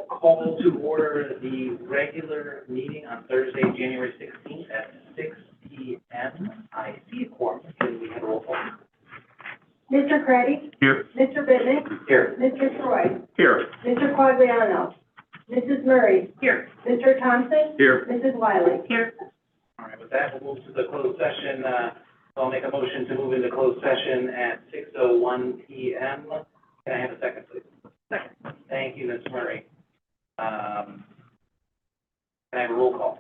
call to order the regular meeting on Thursday, January 16th at 6 p.m. I see a quorum. Can we have a roll call? Mr. Craddy? Here. Mr. Bennett? Here. Mr. Troy? Here. Mr. Quagliano? Mrs. Murray? Here. Mr. Thompson? Here. Mrs. Wiley? Here. All right, with that, we'll move to the closed session. I'll make a motion to move into closed session at 6:01 p.m. Can I have a second, please? Second. Thank you, Ms. Murray. Can I have a roll call?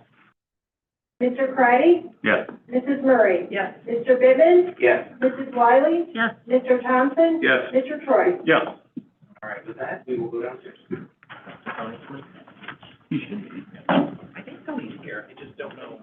Mr. Craddy? Yes. Mrs. Murray? Yes. Mr. Bivin? Yes. Mrs. Wiley? Yes. Mr. Thompson? Yes. Mr. Troy? Yes. All right, with that, we will go downstairs. You should be. I think Tony's here, I just don't know.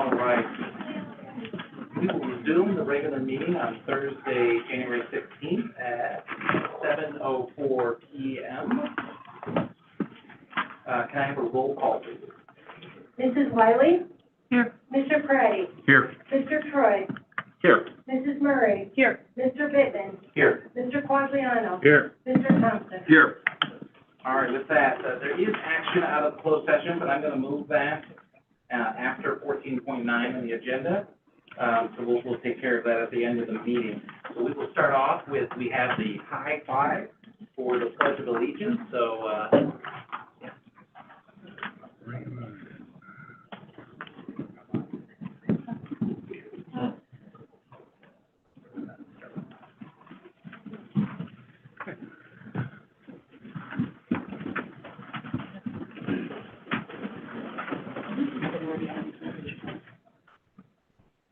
All right. We will resume the regular meeting on Thursday, January 16th at 7:04 PM. Can I have a roll call, please? Mrs. Wiley? Here. Mr. Peretti? Here. Mr. Troy? Here. Mrs. Murray? Here. Mr. Bittman, Here. Mr. Quagliano? Here. Mr. Thompson? Here. All right, with that, there is action out of closed session, but I'm going to move that after 14.9 on the agenda. So we'll take care of that at the end of the meeting. So we will start off with, we have the high five for the Pledge of Allegiance. So,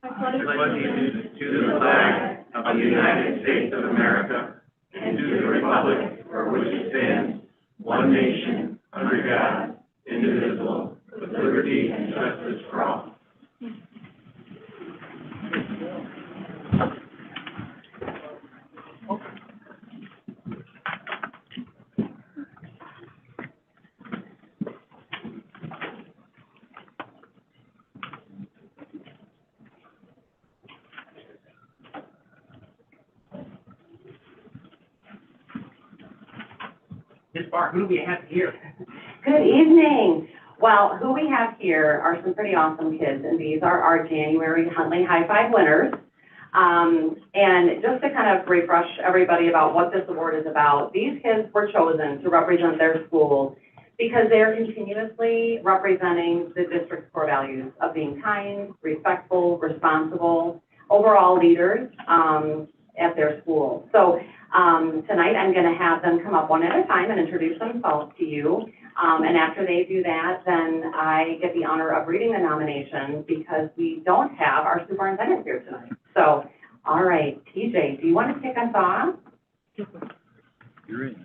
I pledge allegiance to the flag of the United States of America and to the republic for which it stands, one nation, under God, indivisible, with liberty and justice for all. Ms. Barr, who do we have here? Good evening. Well, who we have here are some pretty awesome kids, and these are our January Huntley High Five winners. And just to kind of refresh everybody about what this award is about, these kids were chosen to represent their school because they are continuously representing the district's core values of being kind, respectful, responsible, overall leaders at their school. So tonight I'm going to have them come up one at a time and introduce themselves to you. And after they do that, then I get the honor of reading the nomination because we don't have our superintendent here tonight. So, all right, TJ, do you want to kick us off? You're in.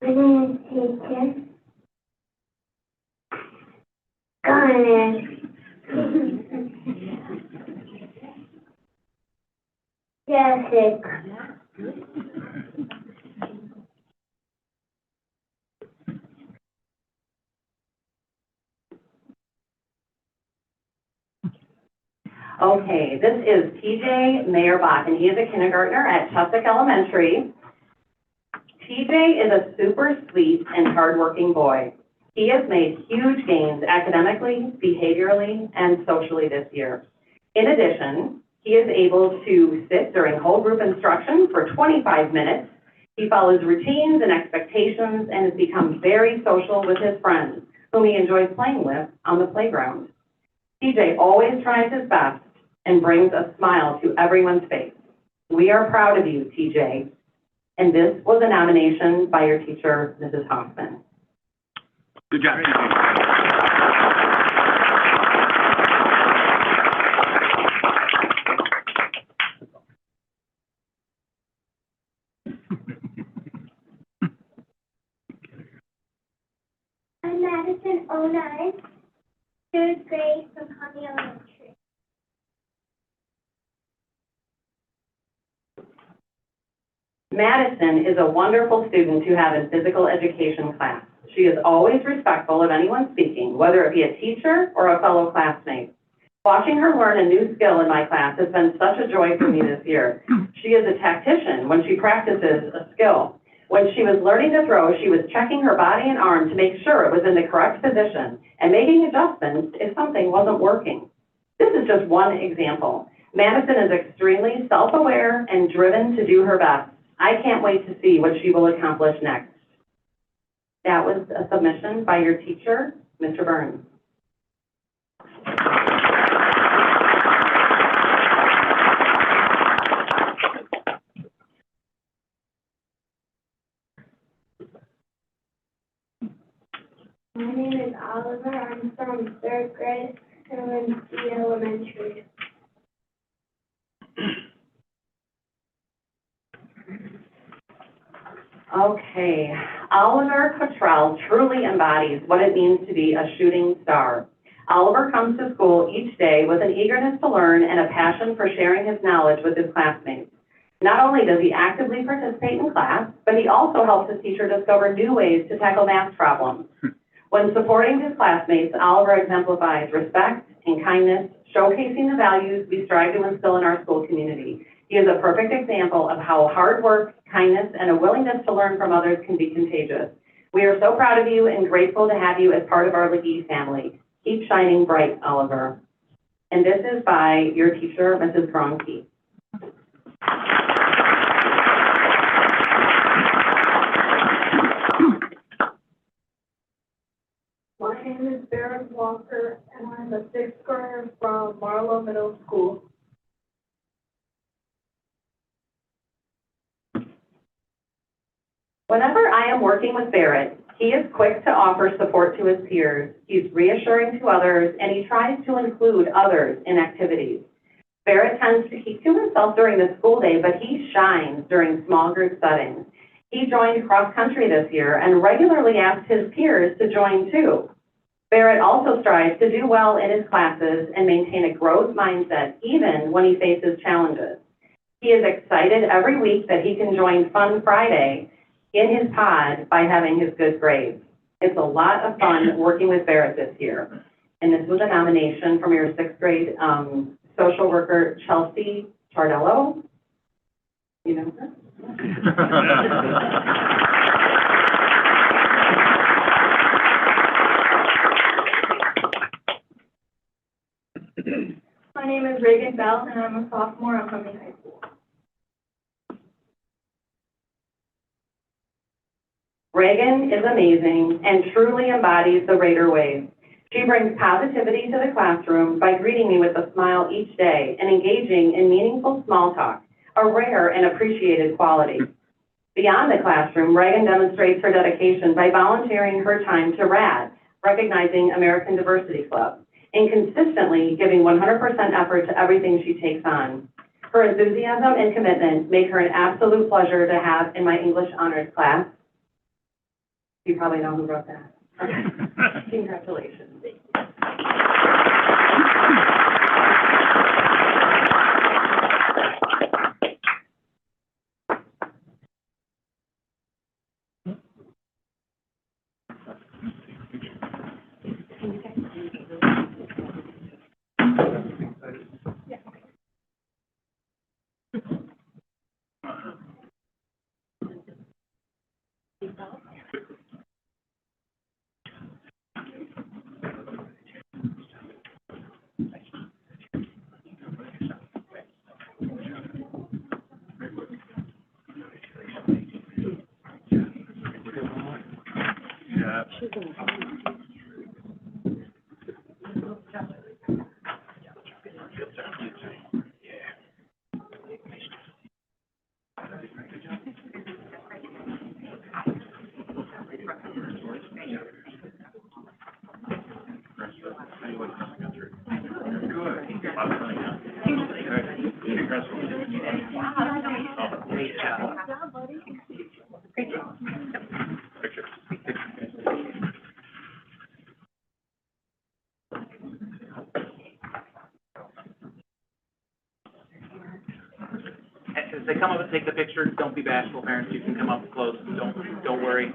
My name is Hayden. Garnet. Jessica. Okay, this is TJ Mayerbach, and he is a kindergartner at Cheswick Elementary. TJ is a super sweet and hardworking boy. He has made huge gains academically, behaviorally, and socially this year. In addition, he is able to sit during whole group instruction for 25 minutes. He follows routines and expectations and has become very social with his friends, whom he enjoys playing with on the playground. TJ always tries his best and brings a smile to everyone's face. We are proud of you, TJ. And this was a nomination by your teacher, Mrs. Hoffman. Good job. I'm Madison 09, third grade from Conley Elementary. Madison is a wonderful student to have in physical education class. She is always respectful of anyone speaking, whether it be a teacher or a fellow classmate. Watching her learn a new skill in my class has been such a joy for me this year. She is a tactician when she practices a skill. When she was learning to throw, she was checking her body and arm to make sure it was in the correct position and making adjustments if something wasn't working. This is just one example. Madison is extremely self-aware and driven to do her best. I can't wait to see what she will accomplish next. That was a submission by your teacher, Mr. Burns. My name is Oliver. I'm from third grade in Lindsay Elementary. Okay, Oliver Cottrell truly embodies what it means to be a shooting star. Oliver comes to school each day with an eagerness to learn and a passion for sharing his knowledge with his classmates. Not only does he actively participate in class, but he also helps his teacher discover new ways to tackle math problems. When supporting his classmates, Oliver exemplifies respect and kindness, showcasing the values we strive to instill in our school community. He is a perfect example of how hard work, kindness, and a willingness to learn from others can be contagious. We are so proud of you and grateful to have you as part of our Legee family. Keep shining bright, Oliver. And this is by your teacher, Mrs. Gronke. My name is Barrett Walker, and I'm a sixth grader from Marlow Middle School. Whenever I am working with Barrett, he is quick to offer support to his peers. He's reassuring to others, and he tries to include others in activities. Barrett tends to keep to himself during the school day, but he shines during small group settings. He joined cross country this year and regularly asks his peers to join too. Barrett also strives to do well in his classes and maintain a growth mindset even when he faces challenges. He is excited every week that he can join Fun Friday in his pod by having his good grades. It's a lot of fun working with Barrett this year. And this was a nomination from your sixth grade social worker, Chelsea Chardello. You know her? My name is Reagan Bell, and I'm a sophomore at Huntley High School. Reagan is amazing and truly embodies the Raider way. She brings positivity to the classroom by greeting me with a smile each day and engaging in meaningful small talk, a rare and appreciated quality. Beyond the classroom, Reagan demonstrates her dedication by volunteering her time to RAD, Recognizing American Diversity Club, and consistently giving 100% effort to everything she takes on. Her enthusiasm and commitment make her an absolute pleasure to have in my English honors class. You probably know who wrote that. Okay. Congratulations. As they come up and take the picture, don't be bashful, parents. You can come up close. Don't worry.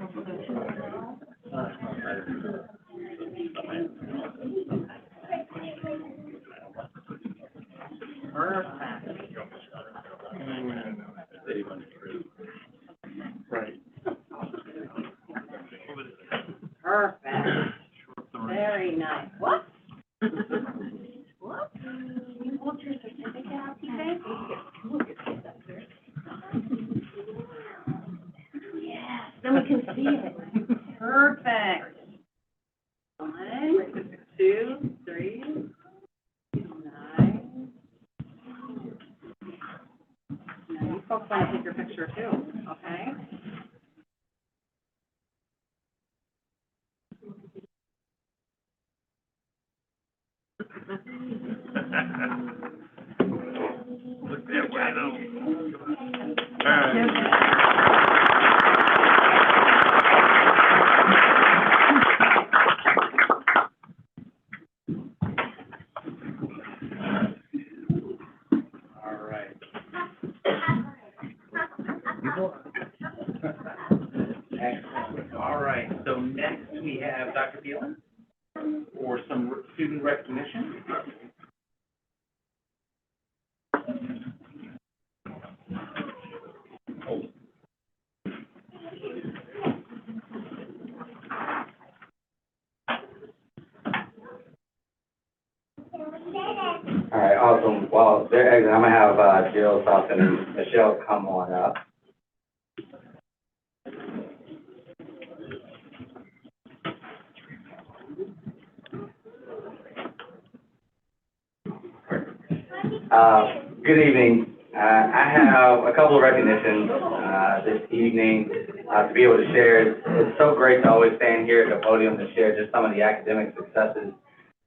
Right. Perfect. Very nice. What? What? You hold your certificate out, TJ? Yes, then we can see it. Perfect. 1, 2, 3. Nice. Now you folks want to take your picture too, okay? Look that way, though. All right. So next we have Dr. Phelan for some student recognition. All right, awesome. Well, they're exiting. I'm gonna have Jill, Sawson, and Michelle come on up. Good evening. I have a couple of recognitions this evening to be able to share. It's so great to always stand here at the podium to share just some of the academic successes,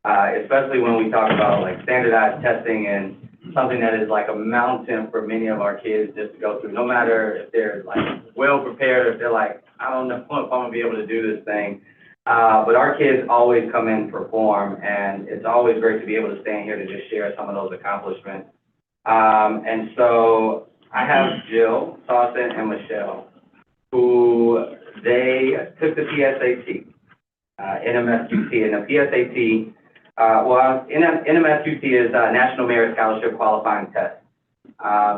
especially when we talk about like standardized testing and something that is like a mountain for many of our kids just to go through, no matter if they're like well prepared, if they're like, I don't know if I'm gonna be able to do this thing. But our kids always come in and perform, and it's always great to be able to stand here to just share some of those accomplishments. And so I have Jill, Sawson, and Michelle, who they took the PSAT, NMSQT, and the PSAT, NMSQT is a National Merit Scholarship Qualifying Test.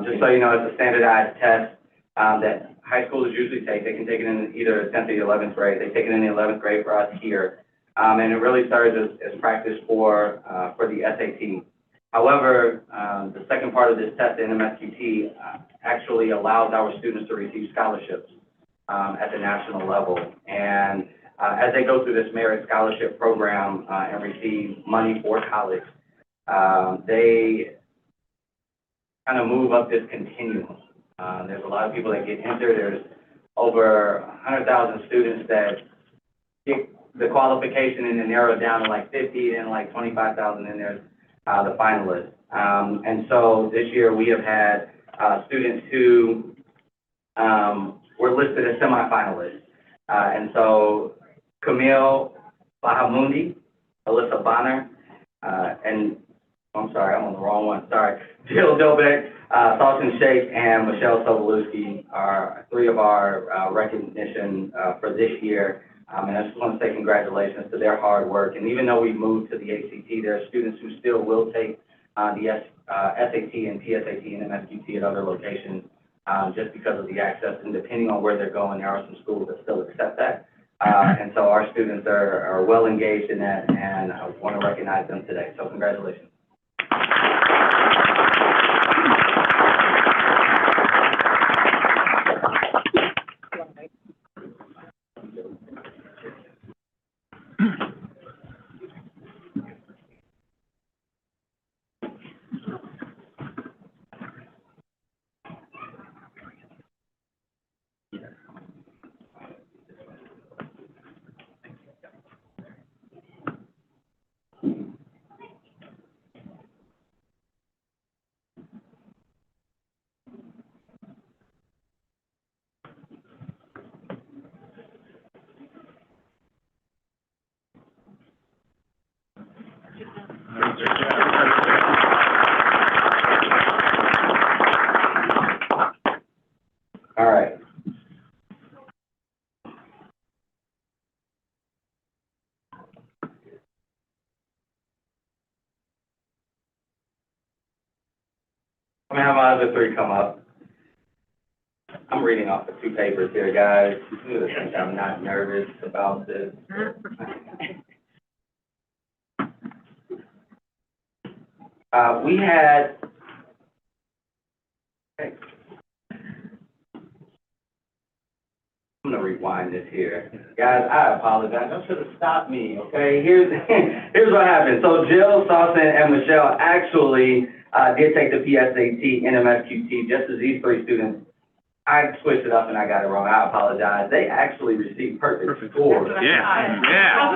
Just so you know, it's a standardized test that high schoolers usually take. They can take it in either 10th or the 11th grade. They take it in the 11th grade for us here. And it really serves as practice for the SAT. However, the second part of this test, the NMSQT, actually allows our students to receive scholarships at the national level. And as they go through this merit scholarship program and receive money for college, they kind of move up this continuum. There's a lot of people that get entered. There's over 100,000 students that get the qualification and then narrow it down to like 50 and like 25,000, and there's the finalists. And so this year we have had students who were listed as semifinalists. And so Camille Bahamundi, Alyssa Bonner, and I'm sorry, I'm on the wrong one, sorry. Jill Dilbeck, Sawson Shake, and Michelle Sobolewski are three of our recognition for this year. And I just want to say congratulations to their hard work. And even though we've moved to the ACT, there are students who still will take the SAT and PSAT and MSQT at other locations just because of the access. And depending on where they're going, there are some schools that still accept that. And so our students are well engaged in that, and I want to recognize them today. So congratulations. All right. I'm gonna have my other three come up. I'm reading off the two papers here, guys. You think I'm not nervous about this. We had, okay. I'm gonna rewind this here. Guys, I apologize. I should have stopped me, okay? Here's what happened. So Jill, Sawson, and Michelle actually did take the PSAT and MSQT just as these three students. I switched it up and I got it wrong. I apologize. They actually received perfect scores. Yeah.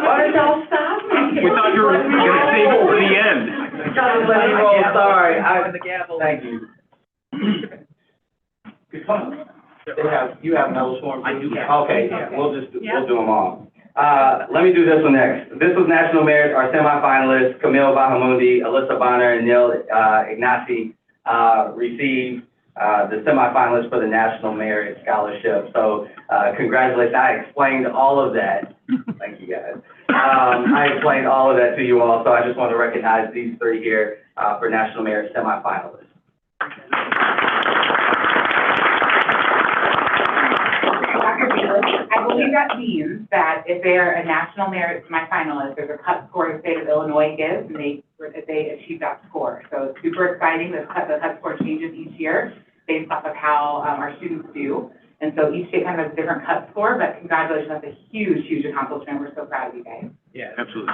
Why did y'all stop me? We thought you were going to save it for the end. Just let me roll, sorry. The gavel. Thank you. Good fun. You have medals for them? I do have. Okay, we'll do them all. Let me do this one next. This was National Merit, our semifinalists, Camille Bahamundi, Alyssa Bonner, and Neil Ignacy, received the semifinalist for the National Merit Scholarship. So, congratulations. I explained all of that. Thank you, guys. I explained all of that to you all, so I just want to recognize these three here, for National Merit semifinalists. Dr. Beaver, I believe that means that if they are a national merit semifinalist, there's a cut score the state of Illinois gives, and they achieve that score. So it's super exciting. The cut score changes each year based off of how our students do. And so each state kind of has a different cut score, but congratulations, that's a huge, huge accomplishment. We're so proud of you guys. Yeah. Absolutely.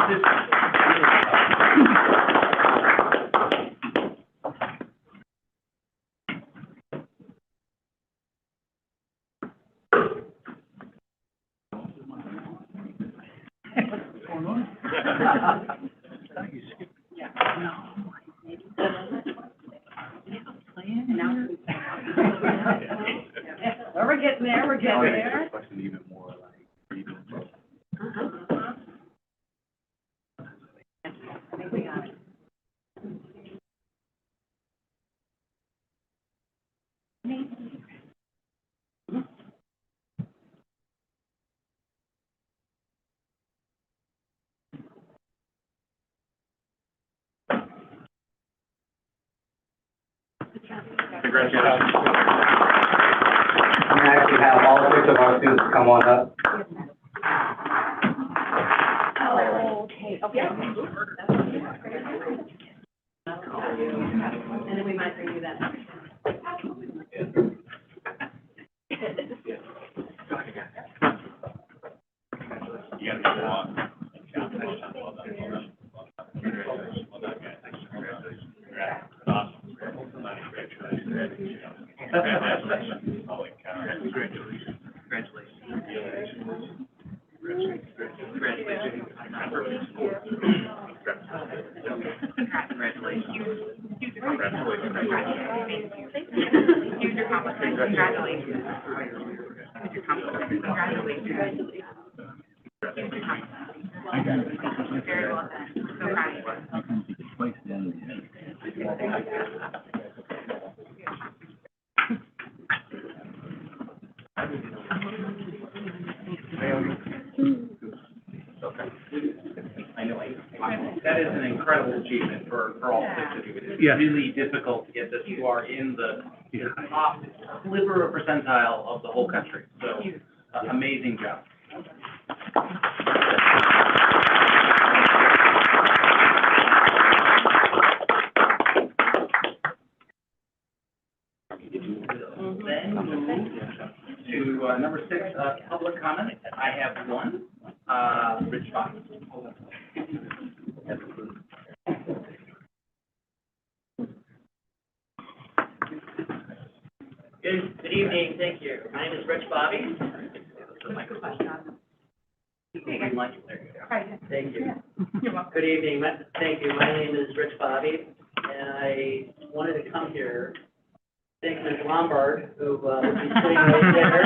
We're getting there, we're getting there. Question even more like reading. I think we got it. Congratulations. I'm going to actually have all six of our students come on up. Okay, okay. And then we might bring you that. You gotta go on. Well done. Congratulations. Well done, guys. Congratulations. Congrats. Awesome. Congratulations. Congratulations. Holy cow. Congratulations. Congratulations. Huge accomplishment. Congratulations. Huge accomplishment. Congratulations. Very well done. So proud of you. I know, that is an incredible achievement for all six of you. It is really difficult to get this far in the top sliver of percentile of the whole country. So, amazing job. Then move to number 6, public comment. I have one. Rich Fox. Good evening, thank you. My name is Rich Bobby. Green light, there you go. Thank you. Good evening, thank you. My name is Rich Bobby, and I wanted to come here, thank Ms. Lombard, who is sitting right there,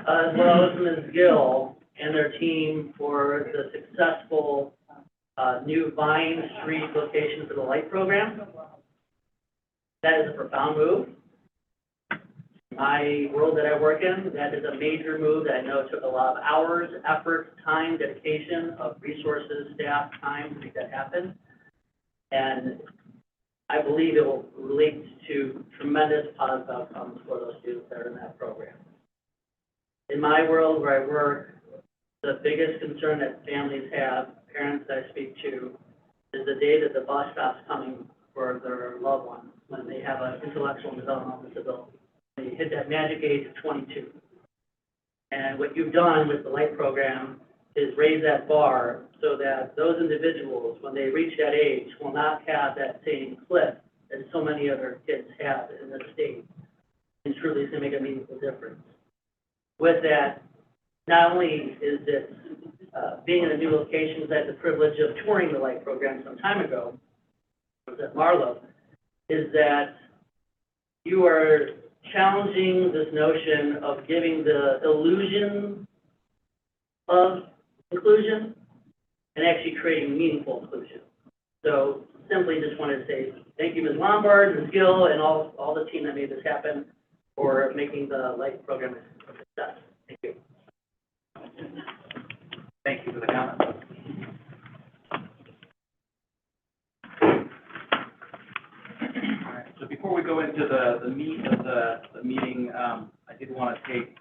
as well as Ms. Gill and their team for the successful new Vine Street location for the light program. That is a profound move. My world that I work in, that is a major move that I know took a lot of hours, effort, time, dedication of resources, staff, time to make that happen. And I believe it will relate to tremendous positive outcomes for those students that are in that program. In my world where I work, the biggest concern that families have, parents that I speak to, is the day that the bus stops coming for their loved one when they have an intellectual and developmental disability. They hit that magic age of 22. And what you've done with the LIGHT program is raise that bar so that those individuals, when they reach that age, will not have that same cliff that so many other kids have in the state. And truly it's going to make a meaningful difference. With that, not only is it being in a new location, we've had the privilege of touring the LIGHT program some time ago, I was at Marlowe, is that you are challenging this notion of giving the illusion of inclusion and actually creating meaningful inclusion. So simply just wanted to say thank you, Ms. Lombard, Ms. Gill, and all the team that made this happen for making the LIFE program a success. Thank you. Thank you for the comment. All right, so before we go into the meat of the meeting, I did want to take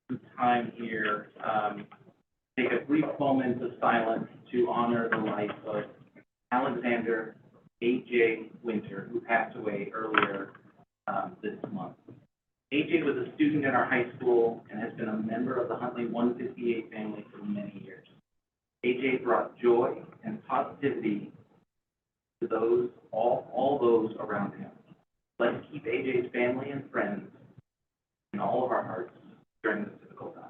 some time here, take a brief moment of silence to honor the life of Alexander A.J. Winter, who passed away earlier this month. A.J. was a student in our high school and has been a member of the Huntley 158 family for many years. A.J. brought joy and positivity to those, all those around him. Let's keep A.J.'s family and friends in all of our hearts during this difficult time.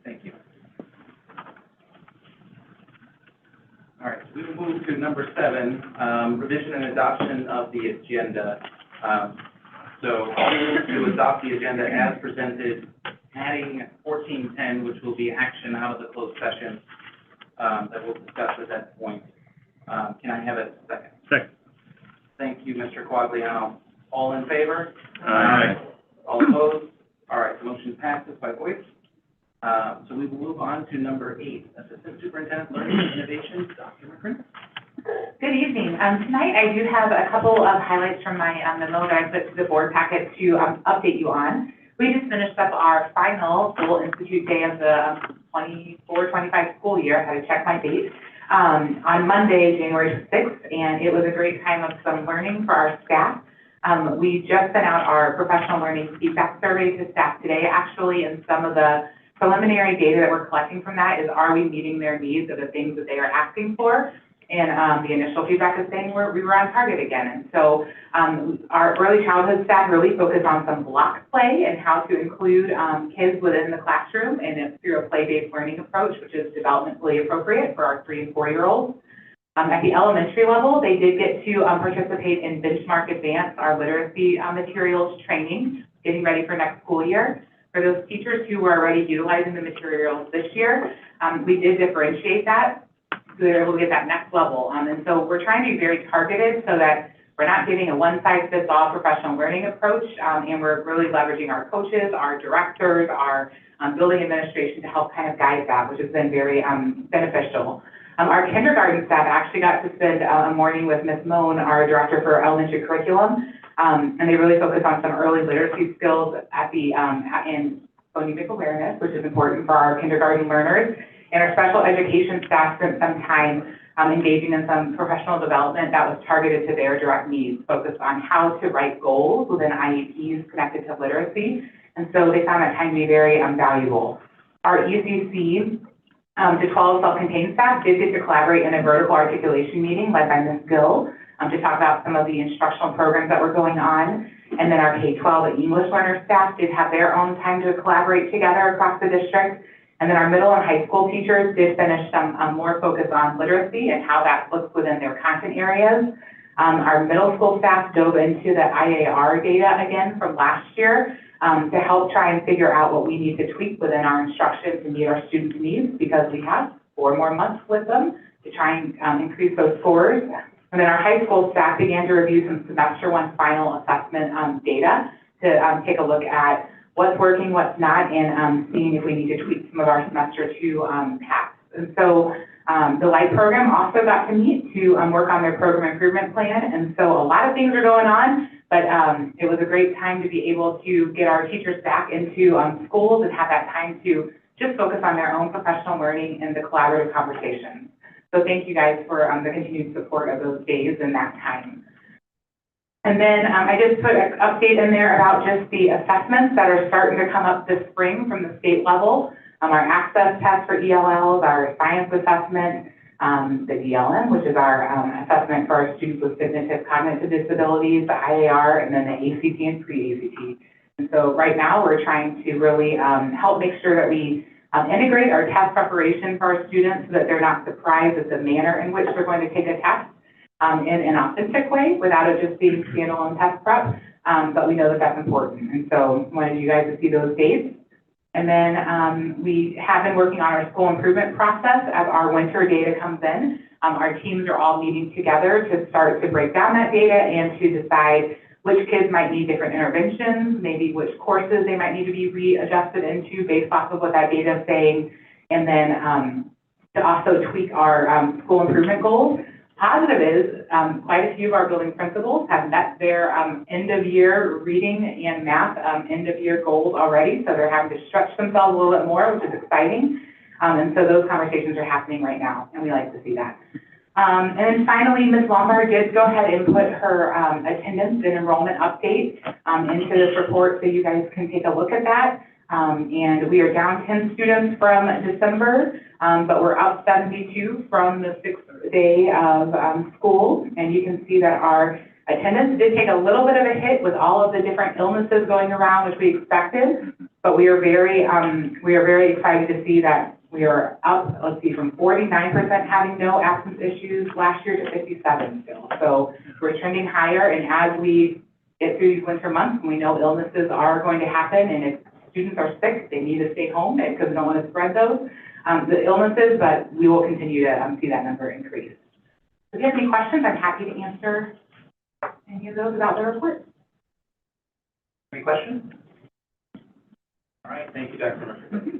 Thank you. All right, so we will move to number 7, revision and adoption of the agenda. So to adopt the agenda as presented, adding 1410, which will be action out of the closed session that we'll discuss at that point. Can I have a second? Second. Thank you, Mr. Quagliano. All in favor? Aye. All opposed? All right, the motion passes by voice. So we will move on to number 8, Assistant Superintendent Learning and Innovation, Dr. McCrimmon. Good evening. Tonight I do have a couple of highlights from my memo that I put to the board packet to update you on. We just finished up our final full institute day of the 24-25 school year. I had to check my date. On Monday, January 6th, and it was a great time of some learning for our staff. We just sent out our professional learning feedback survey to staff today, actually, and some of the preliminary data that we're collecting from that is, are we meeting their needs of the things that they are asking for? And the initial feedback is saying we were on target again. And so our early childhood staff really focused on some block play and how to include kids within the classroom and through a play-based learning approach, which is developmentally appropriate for our 3- and 4-year-olds. At the elementary level, they did get to participate in Benchmark Advance, our literacy materials training, getting ready for next school year. For those teachers who were already utilizing the materials this year, we did differentiate that so they're able to get that next level. And so we're trying to be very targeted so that we're not giving a one-size-fits-all professional learning approach, and we're really leveraging our coaches, our directors, our building administration to help kind of guide that, which has been very beneficial. Our kindergarten staff actually got to spend a morning with Ms. Moan, our director for elementary curriculum, and they really focused on some early literacy skills at the in phonemic awareness, which is important for our kindergarten learners. And our special education staff spent some time engaging in some professional development that was targeted to their direct needs, focused on how to write goals within IEPs connected to literacy. And so they found that time to be very valuable. Our ECC to 12 self-contained staff did get to collaborate in a vertical articulation meeting led by Ms. Gill to talk about some of the instructional programs that were going on. And then our K-12 English learner staff did have their own time to collaborate together across the district. And then our middle and high school teachers did finish some more focus on literacy and how that looks within their content areas. Our middle school staff dove into the IAR data again from last year to help try and figure out what we need to tweak within our instruction to meet our students' needs, because we have 4 more months with them to try and increase those scores. And then our high school staff began to review some semester 1 final assessment data to take a look at what's working, what's not, and seeing if we need to tweak some of our semester 2 tasks. And so the LIFE program also got to meet to work on their program improvement plan. And so a lot of things are going on, but it was a great time to be able to get our teachers back into schools and have that time to just focus on their own professional learning and the collaborative conversations. So thank you guys for the continued support of those days and that time. And then I just put an update in there about just the assessments that are starting to come up this spring from the state level. Our access test for ELLs, our science assessment, the DLM, which is our assessment for our students with cognitive disabilities, the IAR, and then the ACT and pre-ACT. And so right now we're trying to really help make sure that we integrate our test preparation for our students so that they're not surprised at the manner in which they're going to take a test in an authentic way without it just being standalone test prep. But we know that that's important. And so wanted you guys to see those dates. And then we have been working on our school improvement process as our winter data comes in. Our teams are all meeting together to start to break down that data and to decide which kids might need different interventions, maybe which courses they might need to be readjusted into based off of what that data is saying, and then to also tweak our school improvement goals. Positive is quite a few of our building principals have met their end-of-year reading and math end-of-year goals already, so they're having to stretch themselves a little bit more, which is exciting. And so those conversations are happening right now, and we like to see that. And then finally, Ms. Lombard did go ahead and put her attendance and enrollment update into this report, so you guys can take a look at that. And we are down 10 students from December, but we're up 72 from the 6th day of school. And you can see that our attendance did take a little bit of a hit with all of the different illnesses going around, which we expected. But we are very excited to see that we are up, let's see, from 49% having no absence issues last year to 57 still. So we're trending higher, and as we get through these winter months, we know illnesses are going to happen, and if students are sick, they need to stay home because they don't want to spread the illnesses, but we will continue to see that number increase. If you have any questions, I'm happy to answer any of those about the report. Any questions? All right, thank you, Dr. Murphy.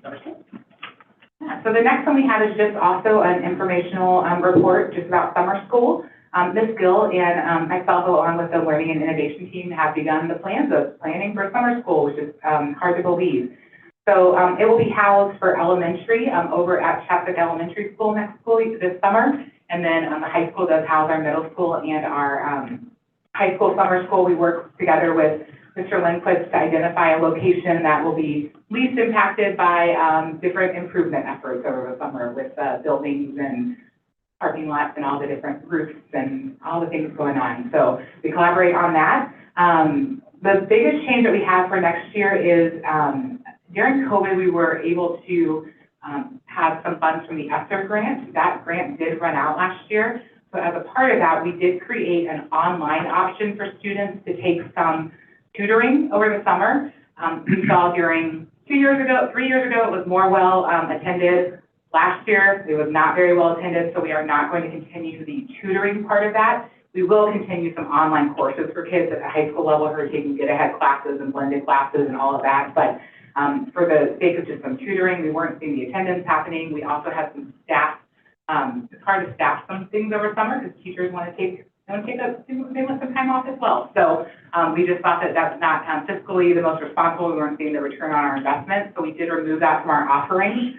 Number 2. Yeah, so the next one we have is just also an informational report just about summer school. Ms. Gill and myself, along with the Learning and Innovation team, have begun the plans of planning for summer school, which is hard to believe. So it will be housed for elementary over at Chapwick Elementary School this summer, and then the high school does house our middle school and our high school summer school. We work together with Mr. Lindquist to identify a location that will be least impacted by different improvement efforts over the summer with buildings and parking lots and all the different roofs and all the things going on. So we collaborate on that. The biggest change that we have for next year is during COVID, we were able to have some funds from the ESSER grant. That grant did run out last year. So as a part of that, we did create an online option for students to take some tutoring over the summer. We saw during 3 years ago, it was more well attended. Last year, it was not very well attended, so we are not going to continue the tutoring part of that. We will continue some online courses for kids at the high school level who are taking get-ahead classes and blended classes and all of that. But for the sake of just some tutoring, we weren't seeing the attendance happening. We also had some staff. It's hard to staff some things over summer because teachers want to take some time off as well. So we just thought that that's not fiscally the most responsible. We weren't seeing the return on our investment, so we did remove that from our offerings.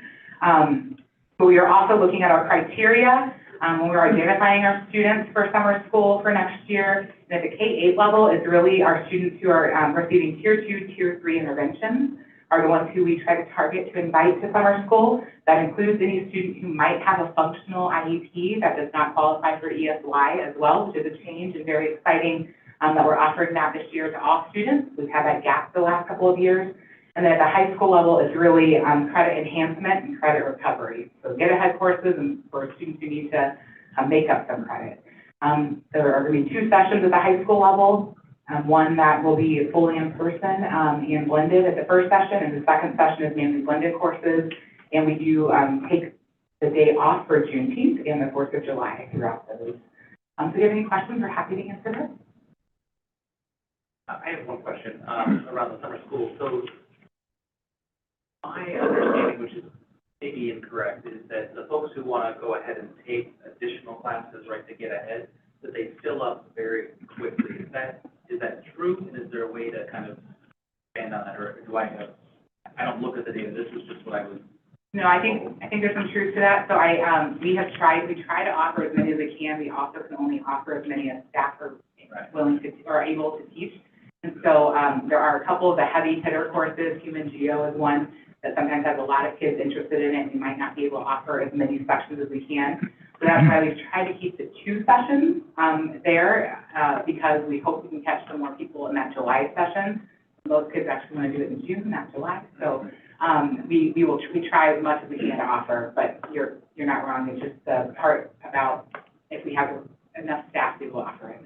But we are also looking at our criteria when we're identifying our students for summer school for next year. And at the K-8 level, it's really our students who are receiving Tier 2, Tier 3 interventions are the ones who we try to target to invite to summer school. That includes any student who might have a functional IEP that does not qualify for ESY as well, which is a change and very exciting that we're offering that this year to all students. We've had that gap the last couple of years. And then at the high school level, it's really credit enhancement and credit recovery. So get-ahead courses and for students who need to make up some credit. There are going to be 2 sessions at the high school level. One that will be fully in person and blended at the first session, and the second session is mainly blended courses. And we do take the day off for Juneteenth and the 4th of July throughout those. So if you have any questions, we're happy to answer them. I have one question around the summer school. So my understanding, which is maybe incorrect, is that the folks who want to go ahead and take additional classes, right, to get ahead, that they fill up very quickly. Is that true? And is there a way to kind of expand on that, or do I don't look at the data. This was just what I was. No, I think there's some truth to that. So we try to offer as many as we can. We also can only offer as many as staff are willing to or able to teach. And so there are a couple of the heavy hitter courses. Human Geo is one that sometimes has a lot of kids interested in it. We might not be able to offer as many sections as we can. So that's why we've tried to keep the 2 sessions there because we hope we can catch some more people in that July session. Most kids actually want to do it in June, not July. So we try as much as we can to offer, but you're not wrong. It's just the part about if we have enough staff, we will offer it.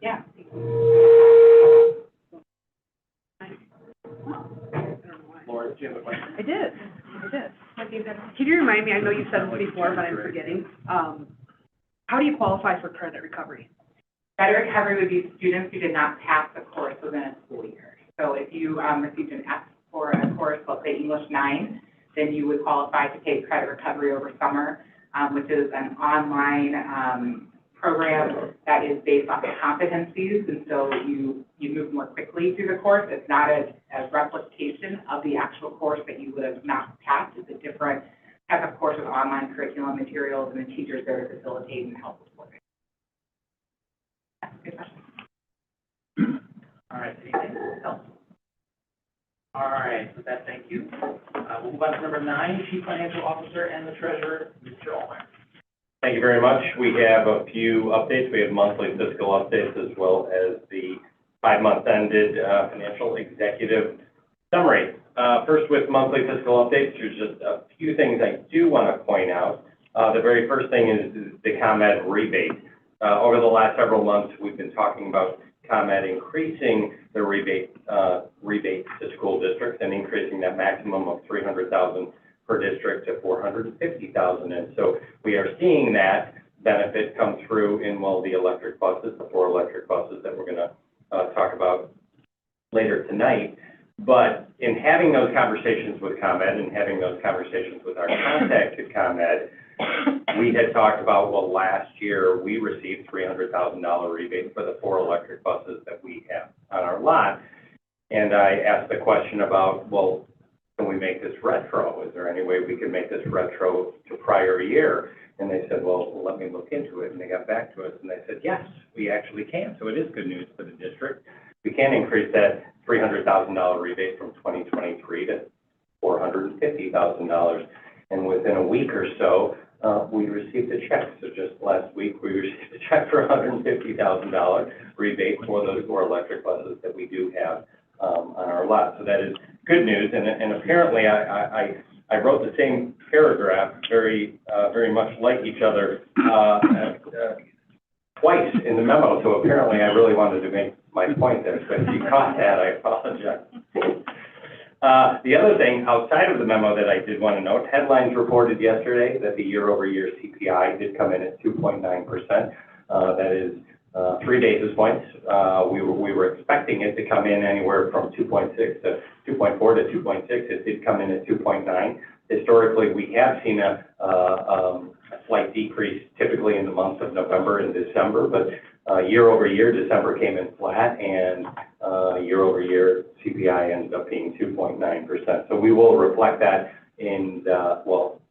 Yeah. Laura, do you have a question? I did. Can you remind me, I know you said this before, but I'm forgetting, how do you qualify for credit recovery? Credit recovery would be students who did not pass a course within a school year. So if you received an F for a course, let's say English 9, then you would qualify to take credit recovery over summer, which is an online program that is based on competencies, and so you move more quickly through the course. It's not a replication of the actual course that you would have not passed. It's a different type of course with online curriculum materials and the teachers there to facilitate and help support it. Good question. All right, anything else? All right, with that, thank you. We'll move on to number 9, Chief Financial Officer and the Treasurer, Mr. Allmeyer. Thank you very much. We have a few updates. We have monthly fiscal updates as well as the 5-month ended financial executive summary. First with monthly fiscal updates, there's just a few things I do want to point out. The very first thing is the ComEd rebate. Over the last several months, we've been talking about ComEd increasing the rebate to school districts and increasing that maximum of $300,000 per district to $450,000. And so we are seeing that benefit come through in, well, the electric buses, the 4 electric buses that we're going to talk about later tonight. But in having those conversations with ComEd and having those conversations with our contact at ComEd, we had talked about, well, last year we received $300,000 rebate for the 4 electric buses that we have on our lot. And I asked the question about, well, can we make this retro? Is there any way we can make this retro to prior year? And they said, well, let me look into it. And they got back to us and they said, yes, we actually can. So it is good news for the district. We can increase that $300,000 rebate from 2023 to $450,000. And within a week or so, we received a check. So just last week, we received a check for $150,000 rebate for those 4 electric buses that we do have on our lot. So that is good news. And apparently, I wrote the same paragraph very much like each other twice in the memo. So apparently, I really wanted to make my point there. So if you caught that, I apologize. The other thing outside of the memo that I did want to note, headlines reported yesterday that the year-over-year CPI did come in at 2.9%. That is 3 basis points. We were expecting it to come in anywhere from 2.6 to 2.4 to 2.6. It did come in at 2.9. Historically, we have seen a slight decrease typically in the months of November and December, but year over year, December came in flat, and year over year, CPI ended up being 2.9%. So we will reflect that in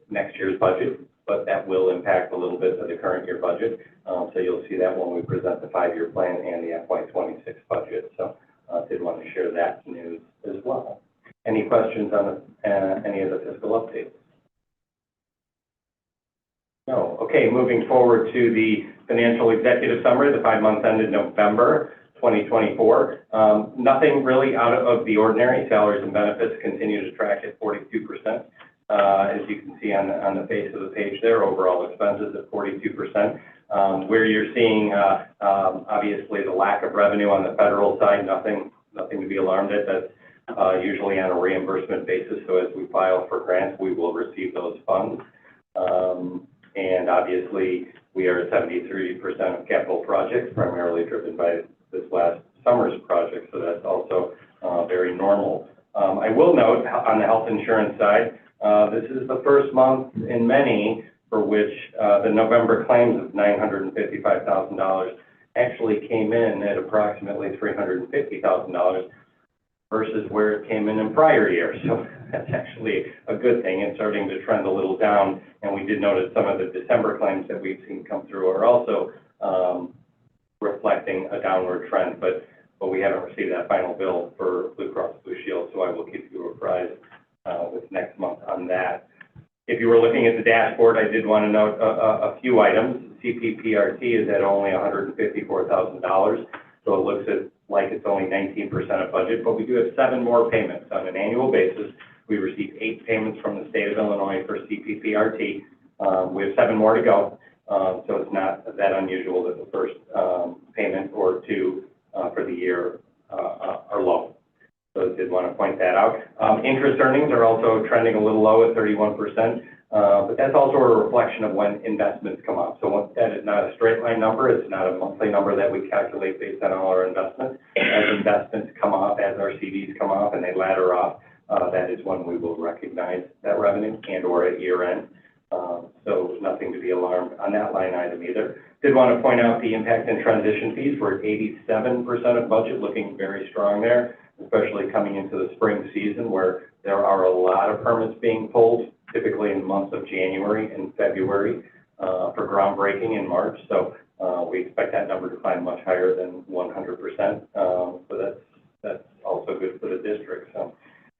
next year's budget, but that will impact a little bit of the current year budget. So you'll see that when we present the 5-year plan and the FY26 budget. So I did want to share that news as well. Any questions on any of the fiscal updates? No. Okay, moving forward to the financial executive summary, the 5 months ended November 2024. Nothing really out of the ordinary. Salaries and benefits continue to track at 42%. As you can see on the face of the page there, overall expenses at 42%. Where you're seeing, obviously, the lack of revenue on the federal side, nothing to be alarmed at. That's usually on a reimbursement basis. So as we file for grants, we will receive those funds. And obviously, we are at 73% of capital projects, primarily driven by this last summer's project. So that's also very normal. I will note on the health insurance side, this is the first month in many for which the November claims of $955,000 actually came in at approximately $350,000 versus where it came in prior years. So that's actually a good thing. It's starting to trend a little down. And we did notice some of the December claims that we've seen come through are also reflecting a downward trend. But we haven't received that final bill for Blue Cross Blue Shield, so I will keep you apprised with next month on that. If you were looking at the dashboard, I did want to note a few items. CPPRT is at only $154,000, so it looks like it's only 19% of budget, but we do have 7 more payments on an annual basis We received 8 payments from the state of Illinois for CPPRT. We have 7 more to go, so it's not that unusual that the first payment or 2 for the year are low. So I did want to point that out. Interest earnings are also trending a little low at 31%, but that's also a reflection of when investments come up. So that is not a straight line number. It's not a monthly number that we calculate based on all our investments. As investments come off, as our CDs come off and they ladder off, that is when we will recognize that revenue and or at year end. So nothing to be alarmed on that line item either. Did want to point out the impact and transition fees. We're at 87% of budget, looking very strong there, especially coming into the spring season where there are a lot of permits being pulled, typically in the months of January and February for groundbreaking in March. So we expect that number to climb much higher than 100%. So that's also good for the district. So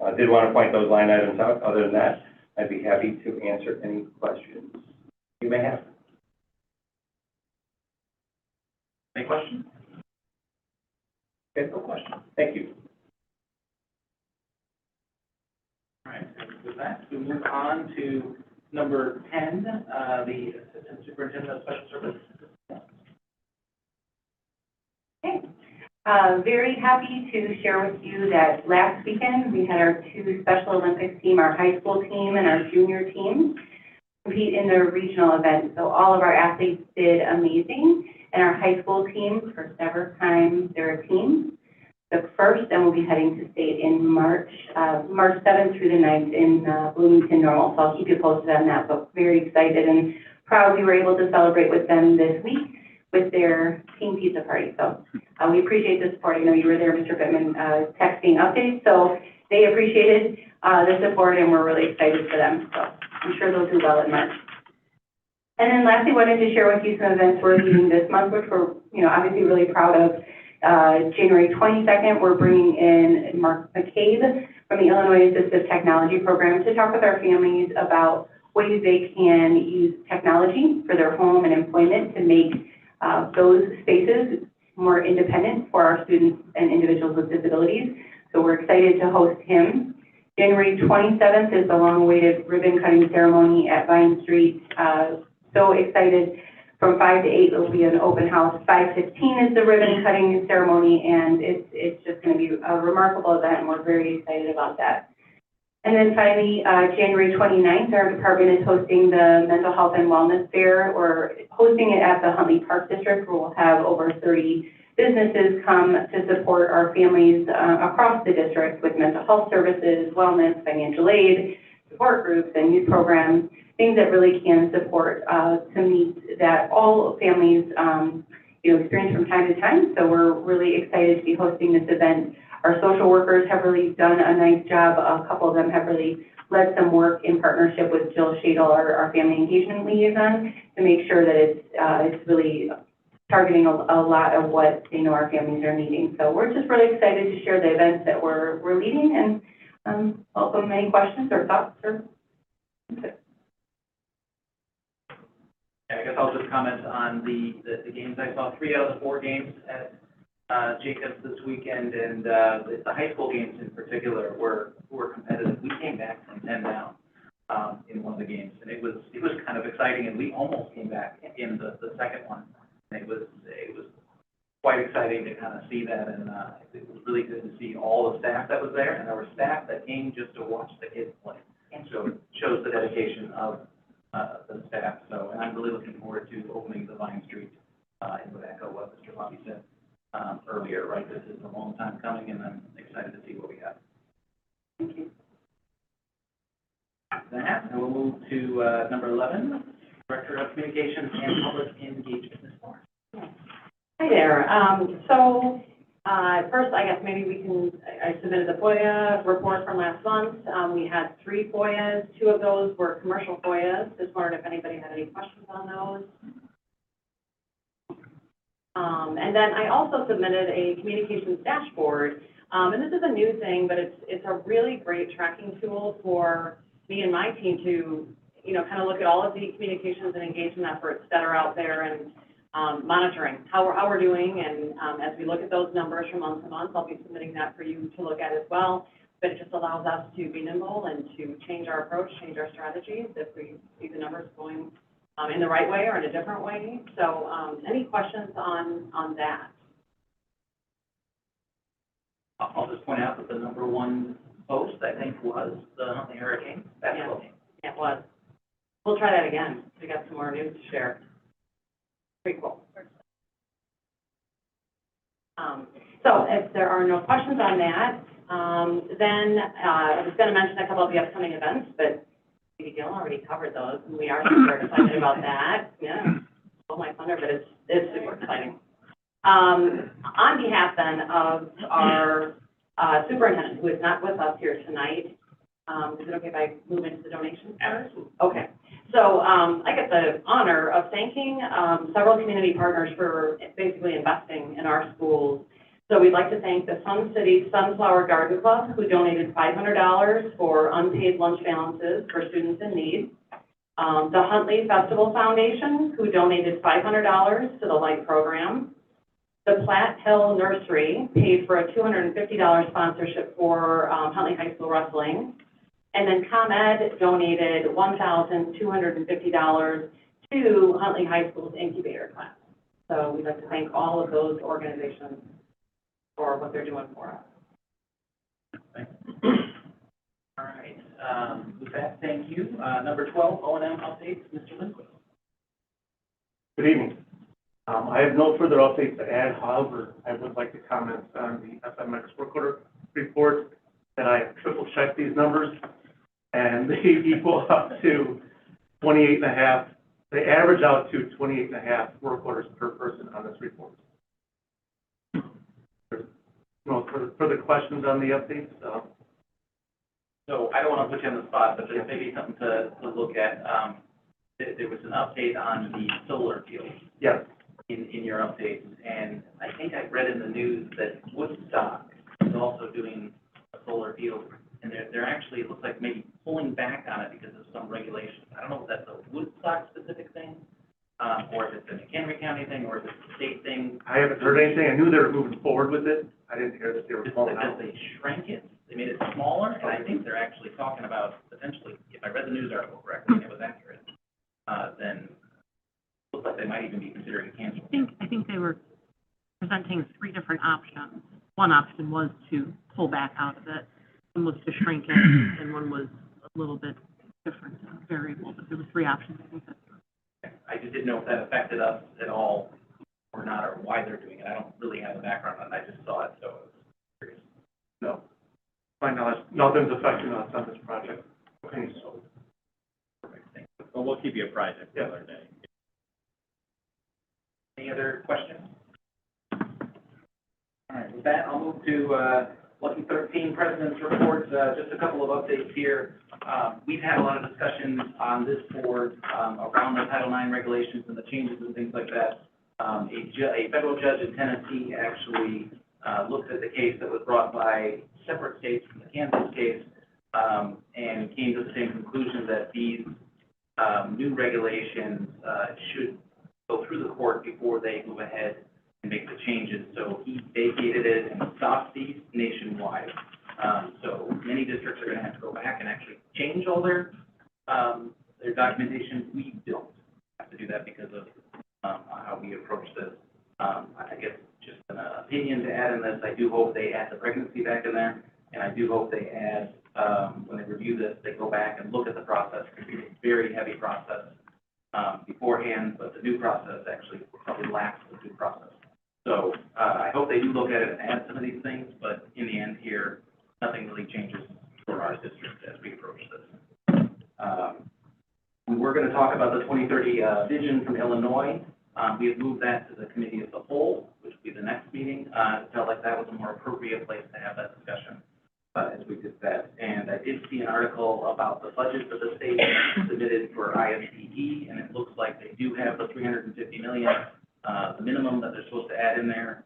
I did want to point those line items out. Other than that, I'd be happy to answer any questions you may have. Any questions? Okay, no questions. Thank you. All right, and with that, we move on to number 10, the Assistant Superintendent of Special Services. Okay. Very happy to share with you that last weekend we had our 2 Special Olympics team, our high school team and our junior team, compete in their regional event. So all of our athletes did amazing, and our high school team, first ever time they're a team, took first, and we'll be heading to state in March 7th through the 9th in Bloomington Normal. So I'll keep you posted on that, but very excited and proud we were able to celebrate with them this week with their team pizza party. So we appreciate the support. I know you were there, Mr. Pittman, texting updates, so they appreciated the support, and we're really excited for them. So I'm sure they'll do well in March. And then lastly, wanted to share with you some events we're leading this month, which we're, obviously really proud of. January 22nd, we're bringing in Mark McCabe from the Illinois Assistive Technology Program to talk with our families about ways they can use technology for their home and employment to make those spaces more independent for our students and individuals with disabilities. So we're excited to host him. January 27th is the long-awaited ribbon cutting ceremony at Vine Street. So excited. From 5 to 8, there will be an open house. 5:15 is the ribbon cutting ceremony, and it's just going to be a remarkable event, and we're very excited about that. And then finally, January 29th, our department is hosting the Mental Health and Wellness Fair. We're hosting it at the Huntley Park District, where we'll have over 30 businesses come to support our families across the district with mental health services, wellness, financial aid, support groups, and youth programs, things that really can support to meet that all families experience from time to time. So we're really excited to be hosting this event. Our social workers have really done a nice job. A couple of them have really led some work in partnership with Jill Shadle, our family engagement liaison, to make sure that it's really targeting a lot of what our families are needing. So we're just really excited to share the events that we're leading, and welcome any questions or thoughts or. I guess I'll just comment on the games. I saw 3 out of the 4 games at Jacobs this weekend, and the high school games in particular were competitive. We came back from 10 down in one of the games, and it was kind of exciting, and we almost came back in the second one. And it was quite exciting to kind of see that, and it was really good to see all the staff that was there, and there were staff that came just to watch the kids play, and so it shows the dedication of the staff. So, and I'm really looking forward to opening the Vine Street, and would echo what Mr. Bobby said earlier, right? This is a long time coming, and I'm excited to see what we have. Thank you. That, and we'll move to number 11, Director of Communications and Public Engagement, Ms. Moore. Hi there. First, I guess maybe I submitted the FOIA report from last month. We had 3 FOIAs. 2 of those were commercial FOIAs. Just wondered if anybody had any questions on those. And then I also submitted a communications dashboard. And this is a new thing, but it's a really great tracking tool for me and my team to, kind of look at all of the communications and engagement efforts that are out there and monitoring how we're doing. And as we look at those numbers from month to month, I'll be submitting that for you to look at as well. but it just allows us to be nimble and to change our approach, change our strategies if we see the numbers going in the right way or in a different way. So any questions on that? I'll just point out that the number one post, I think, was the Huntley Hurricane basketball team. Yeah, it was. We'll try that again. We got some more news to share. Pretty cool. So if there are no questions on that, then I was going to mention a couple of the upcoming events, but Katie Gill already covered those, and we are super excited about that. Yeah, stole my thunder, but it's super exciting. On behalf then of our superintendent, who is not with us here tonight, is it okay if I move into the donations first? Okay. So I get the honor of thanking several community partners for basically investing in our schools. So we'd like to thank the Sun City Sunflower Garden Club, who donated $500 for unpaid lunch balances for students in need. The Huntley Festival Foundation, who donated $500 to the Light program. The Platte Hill Nursery paid for a $250 sponsorship for Huntley High School wrestling. And then ComEd donated $1,250 to Huntley High School's incubator class. So we'd like to thank all of those organizations for what they're doing for us. All right, with that, thank you. Number 12, O&M updates, Mr. Lindquist. Good evening. I have no further updates to add. However, I would like to comment on the FMX work order report, that I have triple checked these numbers, and they equal up to 28.5. They average out to 28.5 work orders per person on this report. No further questions on the updates? So I don't want to put you on the spot, but there's maybe something to look at. There was an update on the solar field. Yes. In your updates, and I think I read in the news that Woodstock is also doing a solar field, and they're actually, it looks like maybe pulling back on it because of some regulations. I don't know if that's a Woodstock specific thing, or if it's a McHenry County thing, or if it's a state thing. I haven't heard anything. I knew they were moving forward with it. I didn't hear that they were pulling out. Because they shrank it, they made it smaller, and I think they're actually talking about potentially, if I read the news article correctly, and it was accurate, then looks like they might even be considering canceling. I think they were presenting 3 different options. One option was to pull back out of it, one was to shrink it, and one was a little bit different variable, but there were 3 options. I think I just didn't know if that affected us at all or not, or why they're doing it. I don't really have a background on it, I just saw it, so I was curious. No. My knowledge, nothing's affecting us on this project. Okay, so. Perfect, thank you. Well, we'll keep you apprised of the other day. Any other questions? All right, with that, I'll move to Lucky 13 President's Report. Just a couple of updates here. We've had a lot of discussions on this board around the Title IX regulations and the changes and things like that. A federal judge in Tennessee actually looked at the case that was brought by separate states from the Kansas case and came to the same conclusion that these new regulations should go through the court before they move ahead and make the changes. So he vacated it and stopped these nationwide. So many districts are going to have to go back and actually change all their documentation. We don't have to do that because of how we approach this. I guess just an opinion to add in this, I do hope they add the pregnancy back in there, and I do hope they add, when they review this, they go back and look at the process. It's a very heavy process beforehand, but the new process actually probably lacks the due process. So I hope they do look at it and add some of these things, but in the end here, nothing really changes for our district as we approach this. We were going to talk about the 2030 vision from Illinois. We have moved that to the committee of the whole, which will be the next meeting. It felt like that was a more appropriate place to have that discussion as we did that. And I did see an article about the budget that the state submitted for ISTE, and it looks like they do have the $350 million, the minimum that they're supposed to add in there,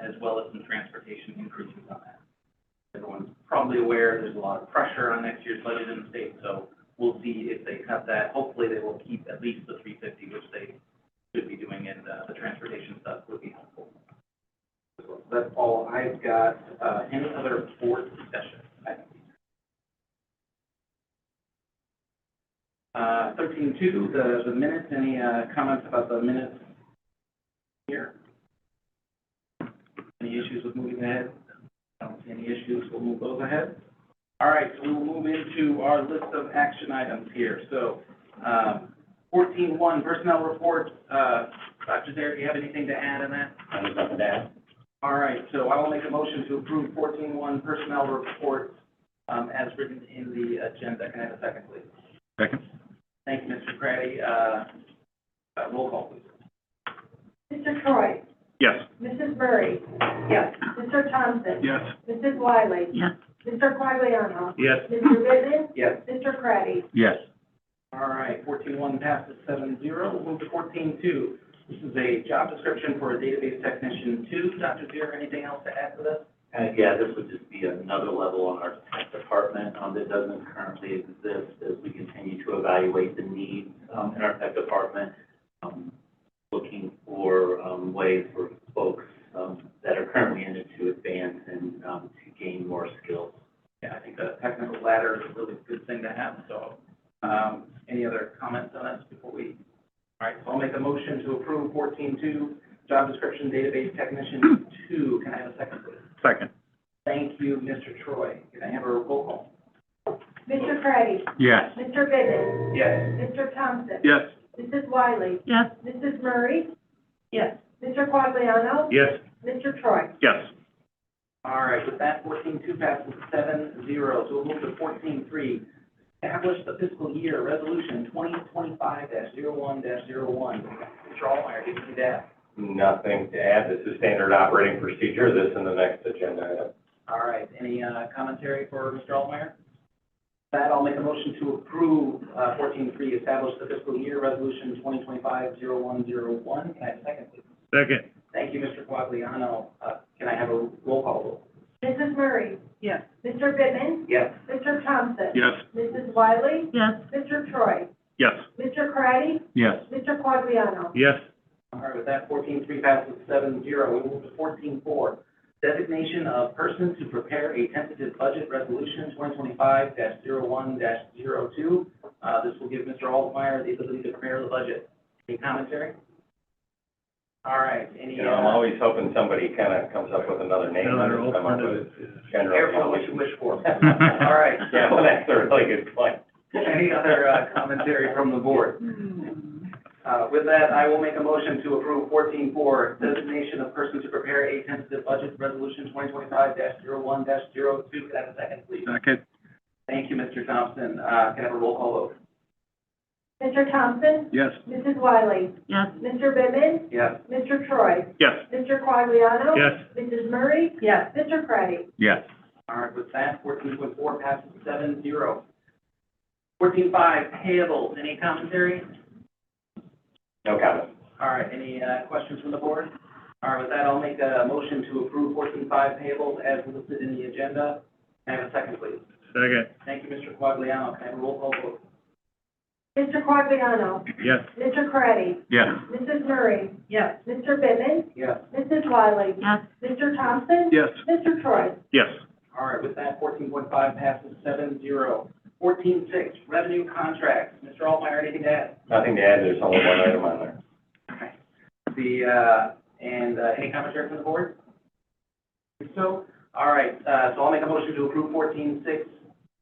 as well as some transportation increases on that. Everyone's probably aware there's a lot of pressure on next year's budget in the state, so we'll see if they cut that. Hopefully they will keep at least the 350, which they should be doing, and the transportation stuff would be helpful. So that's all I've got. Any other board discussion? 13.2, the minutes, any, comments about the minutes here? Any issues with moving ahead? I don't see any issues, we'll move those ahead. All right, so we will move into our list of action items here. So, 14.1, personnel reports, Dr. Zaire, do you have anything to add on that? I have nothing to add. All right, so I will make a motion to approve 14.1 personnel reports, as written in the agenda. Can I have a second, please? Second. Thank you, Mr. Craddy. Roll call, please. Mr. Troy, Yes. Mrs. Murray, Yes. Mr. Thompson, Yes. Mrs. Wiley, Yes. Mr. Quagliano, Yes. Mr. Bivin, Yes. Mr. Craddy. Yes. All right, 14.1 passes 7-0. We'll move to 14.2. This is a job description for a database technician 2. Dr. Zaire, anything else to add to this? Yeah, this would just be another level on our tech department, that doesn't currently exist as we continue to evaluate the needs, in our tech department. Looking for, ways for folks, that are currently in it to advance and, to gain more skills. Yeah, I think the technical ladder is a really good thing to have, so, any other comments on this before we? All right, so I'll make a motion to approve 14.2, job description database technician 2. Can I have a second, please? Second. Thank you, Mr. Troy. Can I have a roll call? Mr. Craddy, Yes. Mr. Bivin, Yes. Mr. Thompson, Yes. Mrs. Wiley, Yes. Mrs. Murray, Yes. Mr. Quagliano, Yes. Mr. Troy. Yes. All right, with that, 14.2 passes 7-0. So we'll move to 14.3. Establish the fiscal year resolution 2025-01-01. Mr. Allmeyer, do you see that? Nothing to add. This is standard operating procedure. This and the next agenda item. All right, any commentary for Mr. Allmeyer? With that, I'll make a motion to approve 14.3, establish the fiscal year resolution 2025-01-01. Can I have a second, please? Second. Thank you, Mr. Quagliano. Can I have a roll call vote? Mrs. Murray, Yes. Mr. Bivin, Yes. Mr. Thompson, Yes. Mrs. Wiley, Yes. Mr. Troy, Yes. Mr. Craddy, Yes. Mr. Quagliano. Yes. All right, with that, 14.3 passes 7-0. We move to 14.4, designation of person to prepare a tentative budget resolution 2025-01-02. This will give Mr. Altmeyer the ability to prepare the budget. Any commentary? All right, any? You know, I'm always hoping somebody kind of comes up with another name. Another Come up with general. Careful what you wish for. All right. Yeah, well, that's a really good point. Any other commentary from the board? With that, I will make a motion to approve 14.4, designation of person to prepare a tentative budget resolution 2025-01-02. Can I have a second, please? Second. Thank you, Mr. Thompson. Can I have a roll call vote? Mr. Thompson, Yes. Mrs. Wiley, Yes. Mr. Bivin, Yes. Mr. Troy, Yes. Mr. Quagliano. Yes. Mrs. Murray, Yes. Mr. Craddy. Yes. All right, with that, 14.4 passes 7-0. 14.5, payables. Any commentary? No comment. All right, any questions from the board? All right, with that, I'll make a motion to approve 14.5 payables as listed in the agenda. Can I have a second, please? Second. Thank you, Mr. Quagliano. Can I have a roll call vote? Mr. Quagliano, Yes. Mr. Craddy, Yes. Mrs. Murray, Yes. Mr. Bivin, Yes. Mrs. Wiley, Yes. Mr. Thompson, Yes. Mr. Troy. Yes. All right, with that, 14.5 passes 7-0. 14.6, revenue contracts. Mr. Altmeyer, anything to add? Nothing to add. There's only one item on there. Okay. Any commentary from the board? So, all right, so I'll make a motion to approve 14.6,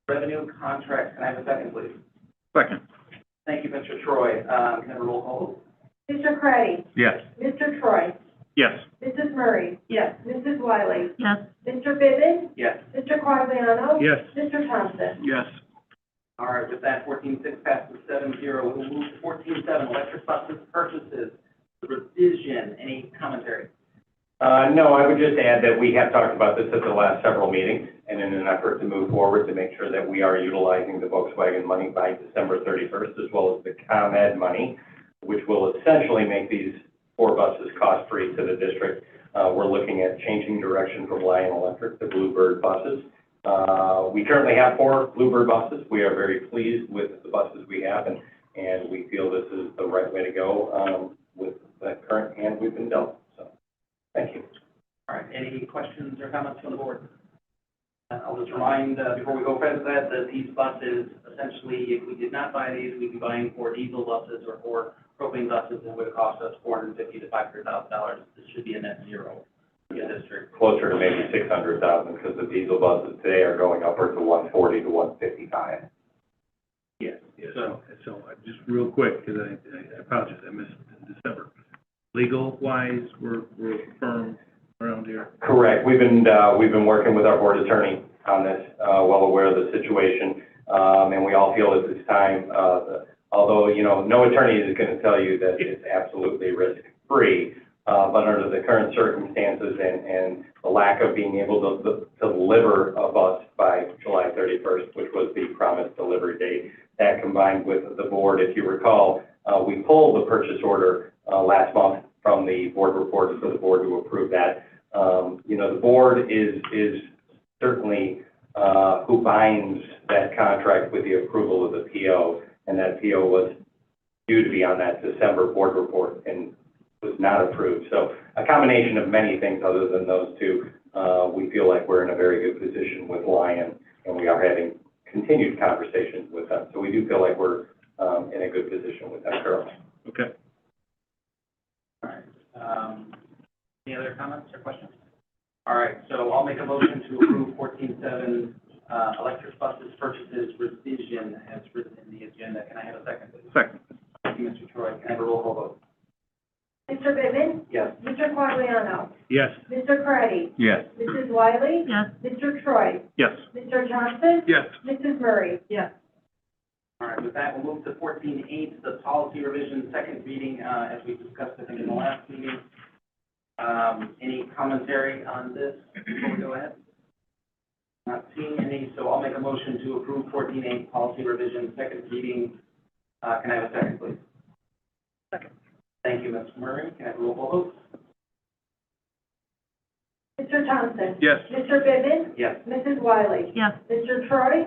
revenue contracts. Can I have a second, please? Second. Thank you, Mr. Troy. Can I have a roll call vote? Mr. Craddy, Yes. Mr. Troy, Yes. Mrs. Murray, Yes. Mrs. Wiley, Yes. Mr. Bivin, Yes. Mr. Quagliano. Yes. Mr. Thompson. Yes. All right, with that, 14.6 passes 7-0. We'll move to 14.7, electric buses purchases, the revision. Any commentary? No, I would just add that we have talked about this at the last several meetings, and in an effort to move forward to make sure that we are utilizing the Volkswagen money by December 31st, as well as the ComEd money, which will essentially make these 4 buses cost-free to the district. We're looking at changing direction from Lion Electric to Bluebird buses. We currently have 4 Bluebird buses. We are very pleased with the buses we have, and we feel this is the right way to go with the current hand we've been dealt. So, thank you. All right, any questions or comments from the board? I'll just remind, before we go further, that these buses, essentially, if we did not buy these, we'd be buying 4 diesel buses or 4 propane buses, and it would cost us $450,000 to $500,000. This should be a net zero for the district. Closer to maybe 600,000, because the diesel buses today are going upwards to 140 to 155. Yes. So just real quick, because I apologize, I missed December. Legal-wise, we're firm around here? Correct. We've been working with our board attorney on this, well aware of the situation, and we all feel at this time, although, you know, no attorney is going to tell you that it's absolutely risk-free, but under the current circumstances and the lack of being able to deliver a bus by July 31st, which was the promised delivery date, that combined with the board, if you recall, we pulled the purchase order last month from the board report for the board to approve that. You know, the board is certainly who binds that contract with the approval of the PO, and that PO was due to be on that December board report and was not approved. So a combination of many things other than those two, we feel like we're in a very good position with Lion, and we are having continued conversations with them. So we do feel like we're in a good position with them currently. Okay. All right. Any other comments or questions? All right, so I'll make a motion to approve 14.7 electric buses purchases revision as written in the agenda. Can I have a second, please? Second. Thank you, Mr. Troy. Can I have a roll call vote? Mr. Bivin, Yes. Mr. Quagliano, Yes. Mr. Carretti, Yes. Mrs. Wiley, Yes. Mr. Troy, Yes. Mr. Johnson, Yes. Mrs. Murray. Yes. All right, with that, we'll move to 14.8, the policy revision, second reading, as we discussed, I think, in the last meeting. Any commentary on this before we go ahead? Not seeing any, so I'll make a motion to approve 14.8 policy revision, second reading. Can I have a second, please? Second. Thank you, Ms. Murray. Can I have a roll call vote? Mr. Thompson. Yes. Mr. Bivin, Yes. Mrs. Wiley, Yes. Mr. Troy,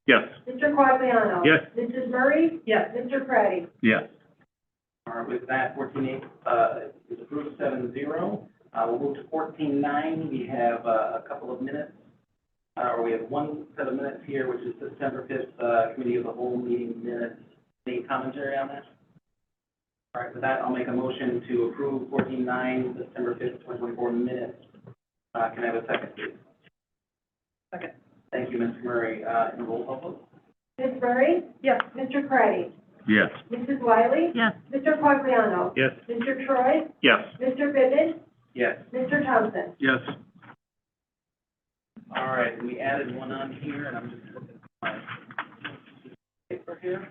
Yes. Mr. Quagliano. Yes. Mrs. Murray, Yes. Mr. Carretti. Yes. All right, with that, 14.8 is approved 7-0. We'll move to 14.9. We have a couple of minutes, or we have one set of minutes here, which is December 5th, Committee of the Whole meeting minutes. Any commentary on that? All right, with that, I'll make a motion to approve 14.9, December 5th, 2024 minutes. Can I have a second, please? Second. Thank you, Ms. Murray. And roll call vote? Ms. Murray, Yes. Mr. Carretti, Yes. Mrs. Wiley, Yes. Mr. Quagliano, Yes. Mr. Troy, Yes. Mr. Bivin, Yes. Mr. Thompson. Yes. All right, and we added one on here, and I'm just looking at my paper here.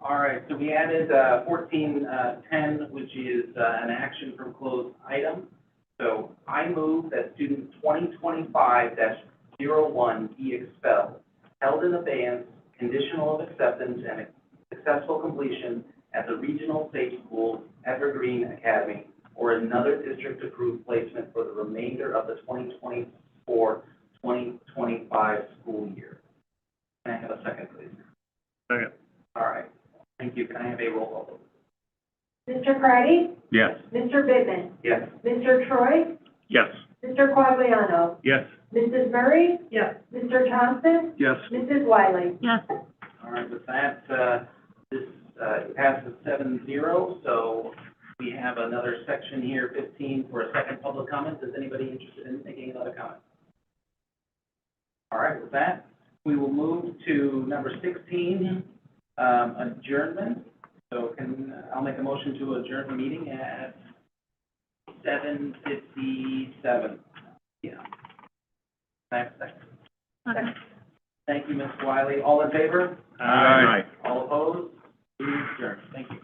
All right, so we added 14.10, which is an action from closed item. So I move that student 2025-01 be expelled, held in abeyance, conditional of acceptance and successful completion at the Regional Safe School, Evergreen Academy, or another district-approved placement for the remainder of the 2024-2025 school year. Can I have a second, please? Second. All right, thank you. Can I have a roll call vote? Mr. Carretti, Yes. Mr. Bivin, Yes. Mr. Troy, Yes. Mr. Quagliano, Yes. Mrs. Murray, Yes. Mr. Thompson, Yes. Mrs. Wiley. Yes. All right, with that, this passes 7-0, so we have another section here, 15, for a second public comment. Is anybody interested in making another comment? All right, with that, we will move to number 16, adjournment. So I'll make a motion to adjourn the meeting at 7:57. Yeah. Thanks. Okay. Thank you, Ms. Wiley. All in favor? Aye. All opposed? Meeting adjourned. Thank you.